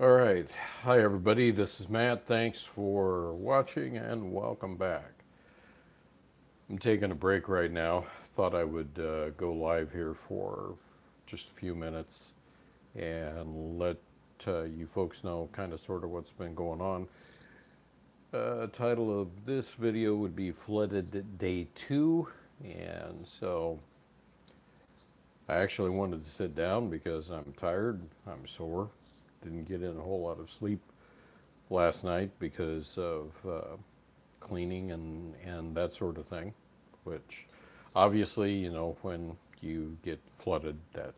All right. Hi, everybody. This is Matt. Thanks for watching and welcome back. I'm taking a break right now. Thought I would go live here for just a few minutes and let you folks know kind of sort of what's been going on. Title of this video would be Flooded Day 2. And so I actually wanted to sit down because I'm tired, I'm sore, didn't get in a whole lot of sleep last night because of cleaning and that sort of thing, which obviously, when you get flooded, that's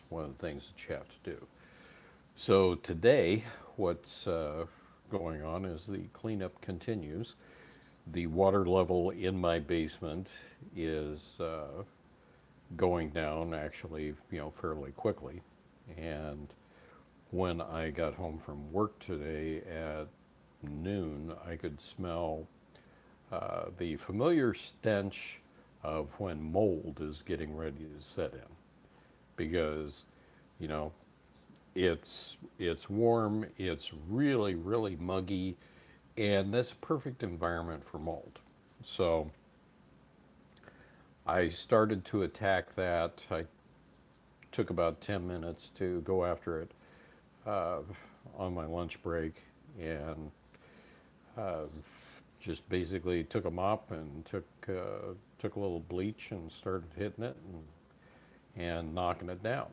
one of the things that you have to do. So today, what's going on is the cleanup continues. The water level in my basement is going down actually, fairly quickly. And when I got home from work today at noon, I could smell the familiar stench of when mold is getting ready to set in, because you know it's warm, it's really muggy, and that's a perfect environment for mold. So I started to attack that. I took about 10 minutes to go after it uh, on my lunch break, and uh, just basically took a mop and took a little bleach and started hitting it and knocking it down.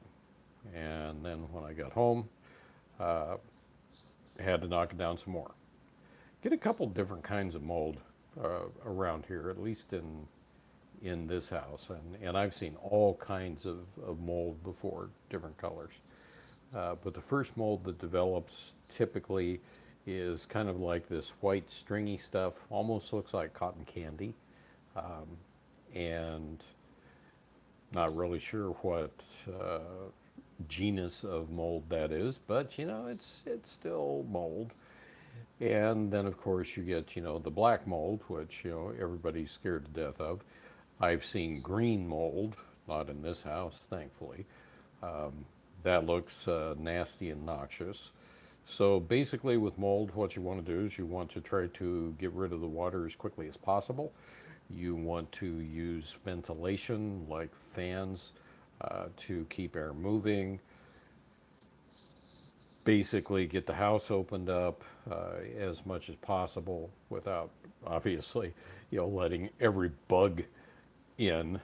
And then when I got home, uh, had to knock it down some more. Get a couple different kinds of mold around here, at least in this house, and I've seen all kinds of mold before, different colors. But the first mold that develops typically is kind of like this white stringy stuff, almost looks like cotton candy, and not really sure what genus of mold that is, but it's still mold. And then of course you get the black mold, which everybody's scared to death of. I've seen green mold, not in this house, thankfully. That looks nasty and noxious. So basically with mold, what you want to do is you want to try to get rid of the water as quickly as possible. You want to use ventilation like fans to keep air moving. Basically get the house opened up as much as possible without obviously letting every bug in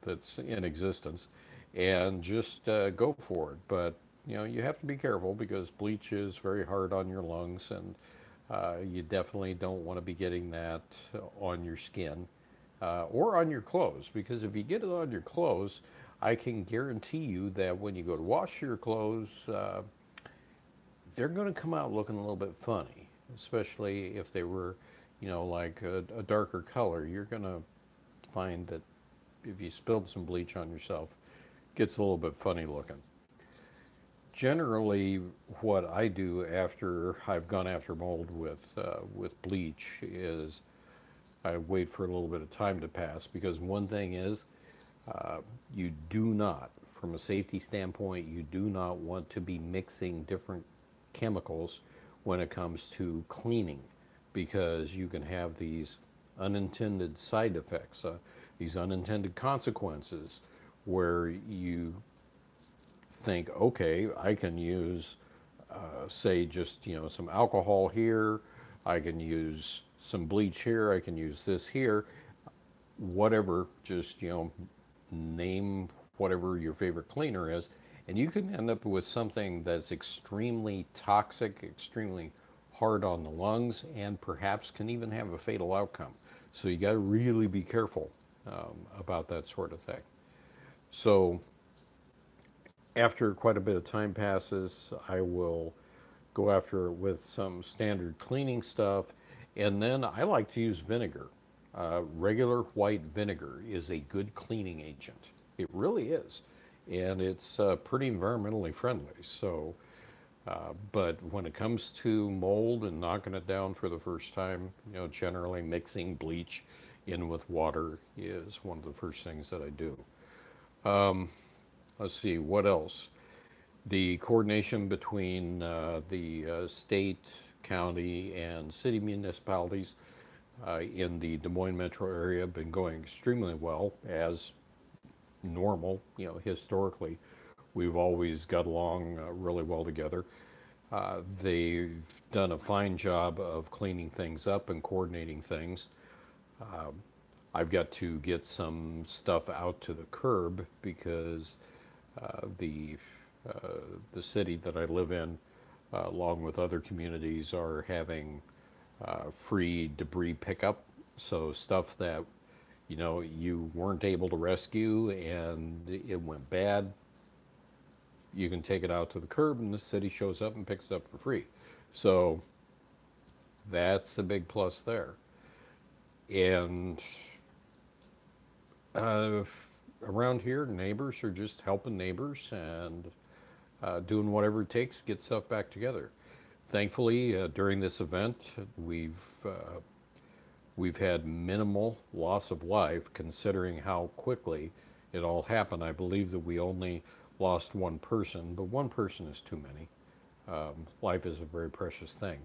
that's in existence, and just go for it. But you have to be careful because bleach is very hard on your lungs, and you definitely don't want to be getting that on your skin or on your clothes, because if you get it on your clothes, I can guarantee you that when you go to wash your clothes, they're going to come out looking a little bit funny, especially if they were, like a darker color. You're going to find that if you spilled some bleach on yourself, it gets a little bit funny looking. Generally, what I do after I've gone after mold with bleach is I wait for a little bit of time to pass, because one thing is, you do not, from a safety standpoint, you do not want to be mixing different chemicals when it comes to cleaning, because you can have these unintended side effects, these unintended consequences, where you think, okay, I can use, say, just some alcohol here, I can use some bleach here, I can use this here, whatever, just name whatever your favorite cleaner is, and you can end up with something that's extremely toxic, extremely hard on the lungs, and perhaps can even have a fatal outcome. So you got to really be careful about that sort of thing. So after quite a bit of time passes, I will go after it with some standard cleaning stuff, and then I like to use vinegar. Regular white vinegar is a good cleaning agent. It really is, and it's pretty environmentally friendly. So, but when it comes to mold and knocking it down for the first time, generally mixing bleach in with water is one of the first things that I do. Let's see, what else? The coordination between the state, county, and city municipalities in the Des Moines metro area have been going extremely well, as normal. Historically, we've always got along really well together. They've done a fine job of cleaning things up and coordinating things. I've got to get some stuff out to the curb because uh, the the city that I live in, along with other communities, are having free debris pickup. So stuff that you weren't able to rescue and it went bad, you can take it out to the curb and the city shows up and picks it up for free. So that's a big plus there. And uh, around here, neighbors are just helping neighbors and doing whatever it takes to get stuff back together. Thankfully, during this event, we've we've had minimal loss of life considering how quickly it all happened. I believe that we only lost one person, but one person is too many. Life is a very precious thing.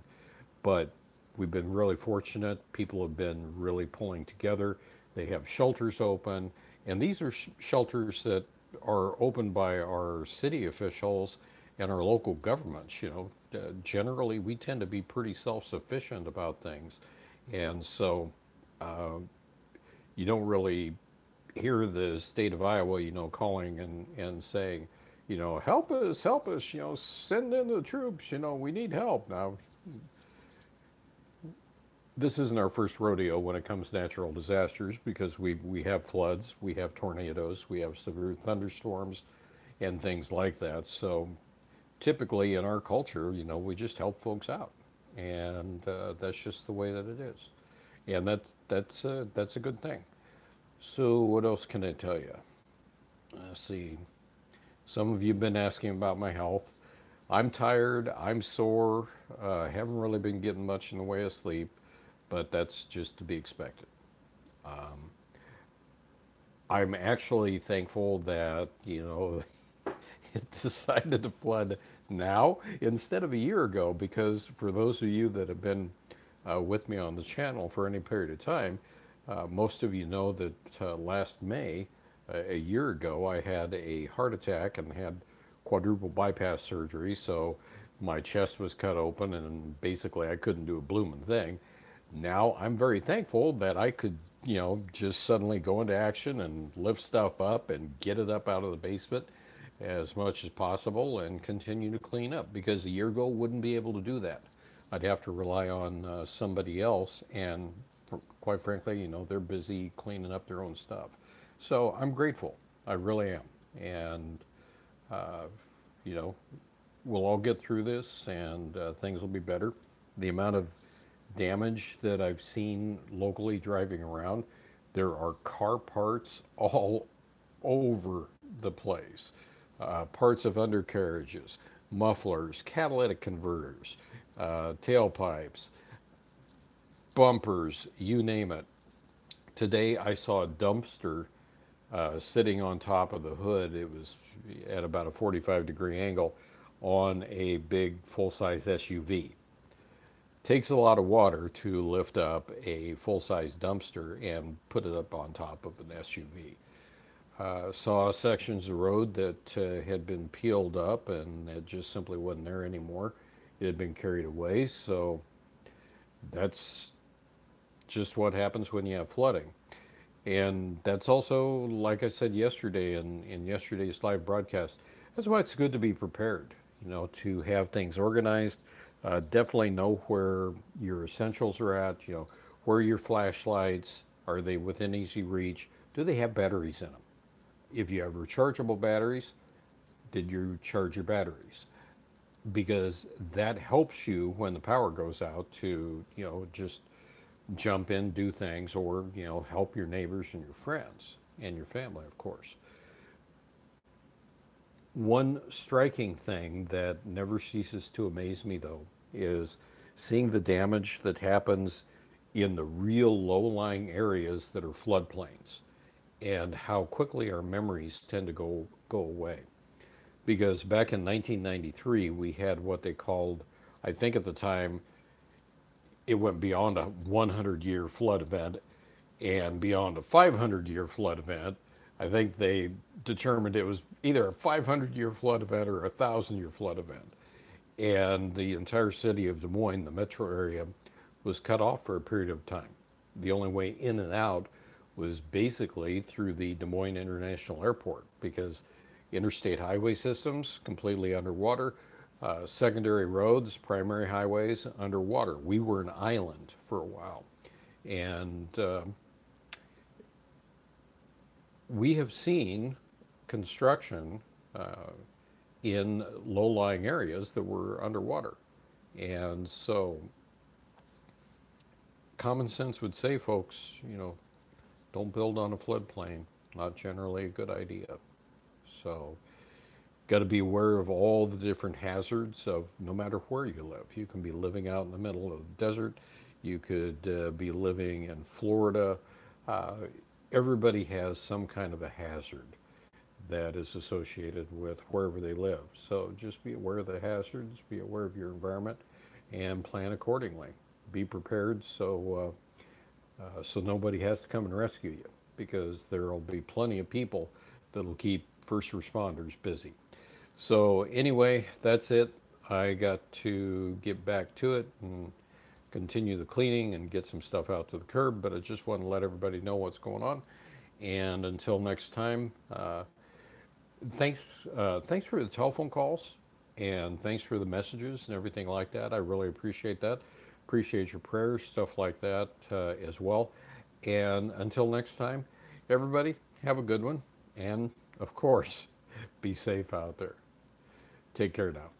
But we've been really fortunate. People have been really pulling together. They have shelters open, and these are shelters that are opened by our city officials and our local governments. Generally, we tend to be pretty self-sufficient about things, and so you don't really hear the state of Iowa, calling and saying, help us, send in the troops, we need help. Now, this isn't our first rodeo when it comes to natural disasters because we have floods, we have tornadoes, we have severe thunderstorms and things like that. So typically in our culture, we just help folks out. And that's just the way that it is. And that's a good thing. So what else can I tell you? Let's see. Some of you have been asking about my health. I'm tired. I'm sore. Haven't really been getting much in the way of sleep, but that's just to be expected. I'm actually thankful that it decided to flood now instead of a year ago, because for those of you that have been with me on the channel for any period of time, most of you know that last May, a year ago, I had a heart attack and had quadruple bypass surgery. So my chest was cut open and basically I couldn't do a blooming thing. Now I'm very thankful that I could, just suddenly go into action and lift stuff up and get it up out of the basement as much as possible and continue to clean up, because a year ago wouldn't be able to do that. I'd have to rely on somebody else, and quite frankly, they're busy cleaning up their own stuff. So I'm grateful. I really am. And, uh, you know, we'll all get through this and things will be better. The amount of damage that I've seen locally driving around, there are car parts all over the place. Parts of undercarriages, mufflers, catalytic converters, tailpipes, bumpers, you name it. Today I saw a dumpster sitting on top of the hood. It was at about a 45-degree angle on a big full-size SUV. Takes a lot of water to lift up a full-size dumpster and put it up on top of an SUV. Saw sections of road that had been peeled up and it just simply wasn't there anymore. It had been carried away, so that's just what happens when you have flooding. And that's also, like I said yesterday in yesterday's live broadcast, that's why it's good to be prepared, to have things organized. Definitely know where your essentials are at, where your flashlights, are they within easy reach? Do they have batteries in them? If you have rechargeable batteries, did you charge your batteries? Because that helps you when the power goes out to, just jump in, do things, or, help your neighbors and your friends and your family, of course. One striking thing that never ceases to amaze me, though, is seeing the damage that happens in the real low-lying areas that are floodplains and how quickly our memories tend to go away. because back in 1993 we had what they called, I think at the time, it went beyond a 100-year flood event and beyond a 500-year flood event. I think they determined it was either a 500-year flood event or a 1,000-year flood event. And the entire city of Des Moines, the metro area, was cut off for a period of time. The only way in and out was basically through the Des Moines International Airport, because interstate highway systems completely underwater, secondary roads, primary highways underwater. We were an island for a while. And we have seen construction in low-lying areas that were underwater. And so common sense would say, folks, don't build on a floodplain. Not generally a good idea. So got to be aware of all the different hazards of no matter where you live. You can be living out in the middle of the desert. You could be living in Florida. Everybody has some kind of a hazard that is associated with wherever they live. So just be aware of the hazards, be aware of your environment, and plan accordingly. Be prepared so nobody has to come and rescue you, because there will be plenty of people that will keep first responders busy. So anyway, that's it. I got to get back to it and continue the cleaning and get some stuff out to the curb, but I just want to let everybody know what's going on. And until next time, thanks for the telephone calls, and thanks for the messages and everything like that. I really appreciate that. Appreciate your prayers, stuff like that as well. And until next time, everybody, have a good one. And of course, be safe out there. Take care now.